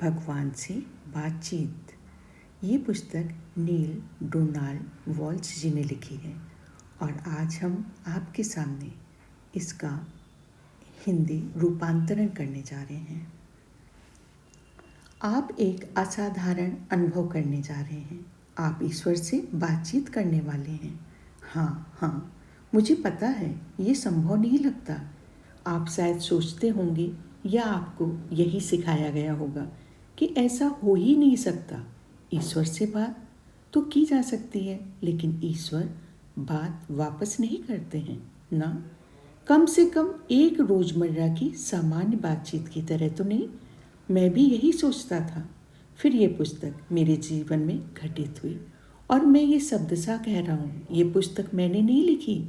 भगवान से बातचीत। ये पुस्तक नील डोनाल्ड वॉल्श जी ने लिखी है और आज हम आपके सामने इसका हिंदी रूपांतरण करने जा रहे हैं। आप एक असाधारण अनुभव करने जा रहे हैं। आप ईश्वर से बातचीत करने वाले हैं। हाँ, मुझे पता है ये संभव नहीं लगता। आप शायद सोचते होंगे या आपको यही सिखाया गया होगा कि ऐसा हो ही नहीं सकता। ईश्वर से बात तो की जा सकती है, लेकिन ईश्वर बात वापस नहीं करते हैं ना, कम से कम एक रोज़मर्रा की सामान्य बातचीत की तरह तो नहीं। मैं भी यही सोचता था। फिर ये पुस्तक मेरे जीवन में घटित हुई और मैं ये शब्दशः कह रहा हूँ, ये पुस्तक मैंने नहीं लिखी,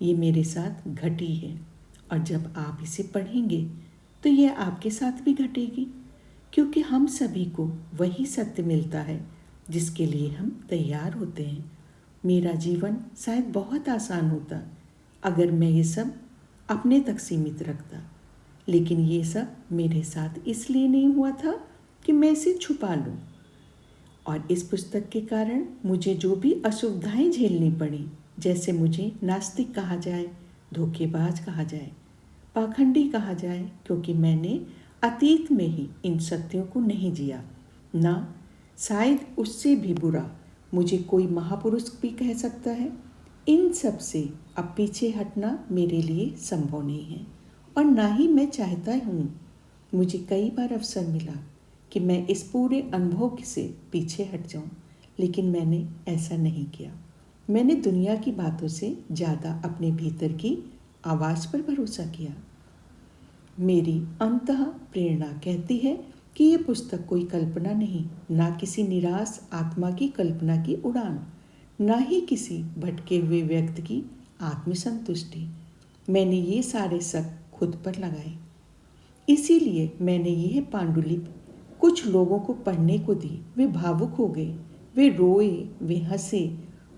ये मेरे साथ घटी है। और जब आप इसे पढ़ेंगे तो यह आपके साथ भी घटेगी, क्योंकि हम सभी को वही सत्य मिलता है जिसके लिए हम तैयार होते हैं। मेरा जीवन शायद बहुत आसान होता अगर मैं ये सब अपने तक सीमित रखता, लेकिन ये सब मेरे साथ इसलिए नहीं हुआ था कि मैं इसे छुपा लूँ। और इस पुस्तक के कारण मुझे जो भी असुविधाएं झेलनी पड़ी, जैसे मुझे नास्तिक कहा जाए, धोखेबाज कहा जाए, पाखंडी कहा जाए, क्योंकि मैंने अतीत में ही इन सत्यों को नहीं जिया, ना शायद उससे भी बुरा मुझे कोई महापुरुष भी कह सकता है। इन सब से अब पीछे हटना मेरे लिए संभव नहीं है और ना ही मैं चाहता हूँ। मुझे कई बार अवसर मिला कि मैं इस पूरे अनुभव से पीछे हट जाऊँ, लेकिन मैंने ऐसा नहीं किया। मैंने दुनिया की बातों से ज़्यादा अपने भीतर की आवाज़ पर भरोसा किया। मेरी अंतः प्रेरणा कहती है कि ये पुस्तक कोई कल्पना नहीं, ना किसी निराश आत्मा की कल्पना की उड़ान, ना ही किसी भटके हुए व्यक्ति की आत्मसंतुष्टि। मैंने ये सारे शक खुद पर लगाए। इसीलिए मैंने यह पांडुलिपि कुछ लोगों को पढ़ने को दी। वे भावुक हो गए, वे रोए, वे हंसे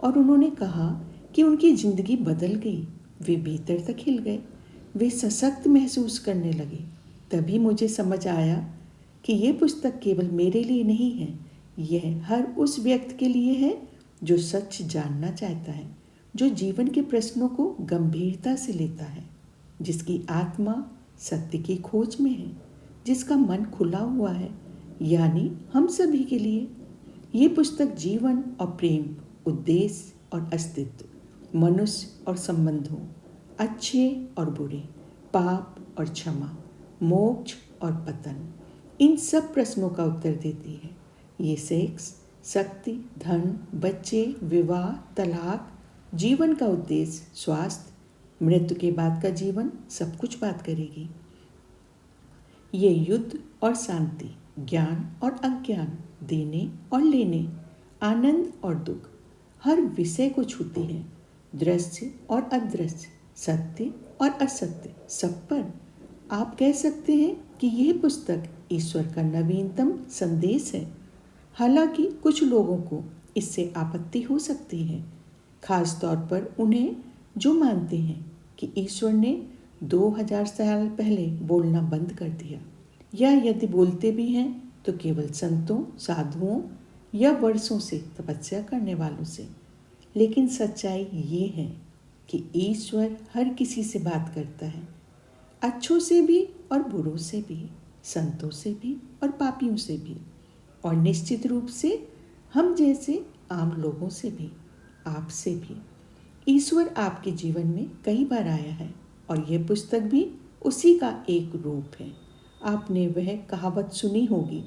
और उन्होंने कहा कि उनकी ज़िंदगी बदल गई। वे भीतर तक हिल गए, वे सशक्त महसूस करने लगे। तभी मुझे समझ आया कि ये पुस्तक केवल मेरे लिए नहीं है, यह हर उस व्यक्ति के लिए है जो सच जानना चाहता है, जो जीवन के प्रश्नों को गंभीरता से लेता है, जिसकी आत्मा सत्य की खोज में है, जिसका मन खुला हुआ है, यानी हम सभी के लिए। ये पुस्तक जीवन और प्रेम, उद्देश्य और अस्तित्व, मनुष्य और संबंधों, अच्छे और बुरे, पाप और क्षमा, मोक्ष और पतन, इन सब प्रश्नों का उत्तर देती है। ये सेक्स, शक्ति, धन, बच्चे, विवाह, तलाक, जीवन का उद्देश्य, स्वास्थ्य, मृत्यु के बाद का जीवन, सब कुछ बात करेगी। ये युद्ध और शांति, ज्ञान और अज्ञान, देने और लेने, आनंद और दुख, हर विषय को छूती है। दृश्य और अदृश्य, सत्य और असत्य, सब पर। आप कह सकते हैं कि यह पुस्तक ईश्वर का नवीनतम संदेश है। हालांकि कुछ लोगों को इससे आपत्ति हो सकती है, खास तौर पर उन्हें जो मानते हैं कि ईश्वर ने 2000 साल पहले बोलना बंद कर दिया, या यदि बोलते भी हैं तो केवल संतों, साधुओं या वर्षों से तपस्या करने वालों से। लेकिन सच्चाई ये है कि ईश्वर हर किसी से बात करता है, अच्छों से भी और बुरों से भी, संतों से भी और पापियों से भी, और निश्चित रूप से हम जैसे आम लोगों से भी, आपसे भी। ईश्वर आपके जीवन में कई बार आया है और यह पुस्तक भी उसी का एक रूप है। आपने वह कहावत सुनी होगी,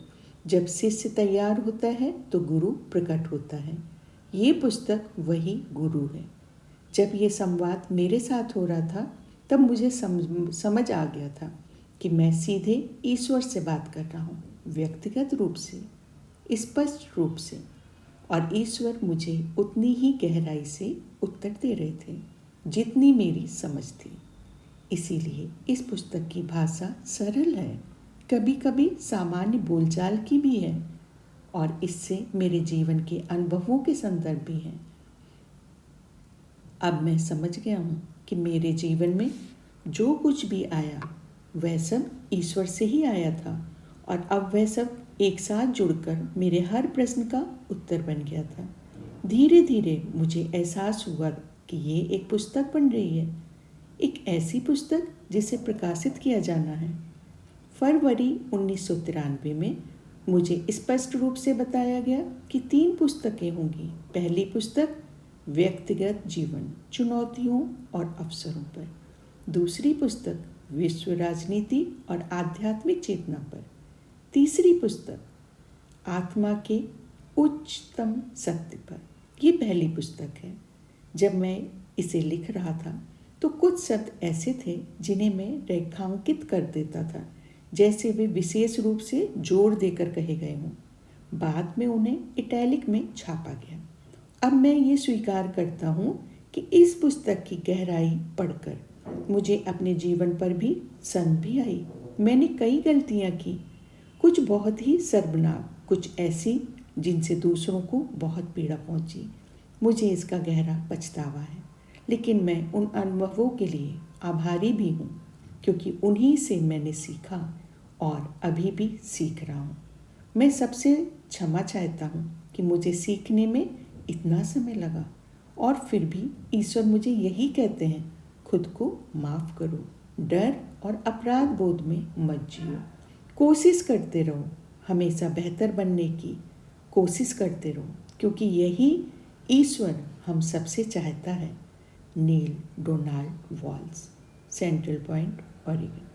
जब शिष्य तैयार होता है तो गुरु प्रकट होता है। ये पुस्तक वही गुरु है। जब ये संवाद मेरे साथ हो रहा था तब मुझे समझ आ गया था कि मैं सीधे ईश्वर से बात कर रहा हूँ, व्यक्तिगत रूप से, स्पष्ट रूप से, और ईश्वर मुझे उतनी ही गहराई से उत्तर दे रहे थे जितनी मेरी समझ थी। इसीलिए इस पुस्तक की भाषा सरल है, कभी कभी सामान्य बोलचाल की भी है, और इससे मेरे जीवन के अनुभवों के संदर्भ भी हैं। अब मैं समझ गया हूँ कि मेरे जीवन में जो कुछ भी आया वह सब ईश्वर से ही आया था और अब वह सब एक साथ जुड़कर मेरे हर प्रश्न का उत्तर बन गया था। धीरे धीरे मुझे एहसास हुआ कि ये एक पुस्तक बन रही है, एक ऐसी पुस्तक जिसे प्रकाशित किया जाना है। फरवरी 1993 में मुझे स्पष्ट रूप से बताया गया कि 3 पुस्तकें होंगी। पहली पुस्तक व्यक्तिगत जीवन, चुनौतियों और अवसरों पर। दूसरी पुस्तक विश्व राजनीति और आध्यात्मिक चेतना पर। तीसरी पुस्तक आत्मा के उच्चतम सत्य पर। ये पहली पुस्तक है। जब मैं इसे लिख रहा था तो कुछ शब्द ऐसे थे जिन्हें मैं रेखांकित कर देता था, जैसे वे विशेष रूप से जोर देकर कहे गए हों। बाद में उन्हें इटैलिक में छापा गया। अब मैं ये स्वीकार करता हूँ कि इस पुस्तक की गहराई पढ़कर मुझे अपने जीवन पर भी संत भी आई। मैंने कई गलतियाँ की, कुछ बहुत ही शर्मनाक, कुछ ऐसी जिनसे दूसरों को बहुत पीड़ा पहुँची। मुझे इसका गहरा पछतावा है, लेकिन मैं उन अनुभवों के लिए आभारी भी हूँ, क्योंकि उन्हीं से मैंने सीखा और अभी भी सीख रहा हूँ। मैं सबसे क्षमा चाहता हूँ कि मुझे सीखने में इतना समय लगा, और फिर भी ईश्वर मुझे यही कहते हैं, खुद को माफ़ करो, डर और अपराध बोध में मत जियो, कोशिश करते रहो, हमेशा बेहतर बनने की कोशिश करते रहो, क्योंकि यही ईश्वर हम सबसे चाहता है। Neale Donald Walsch, Central Point, Oregon.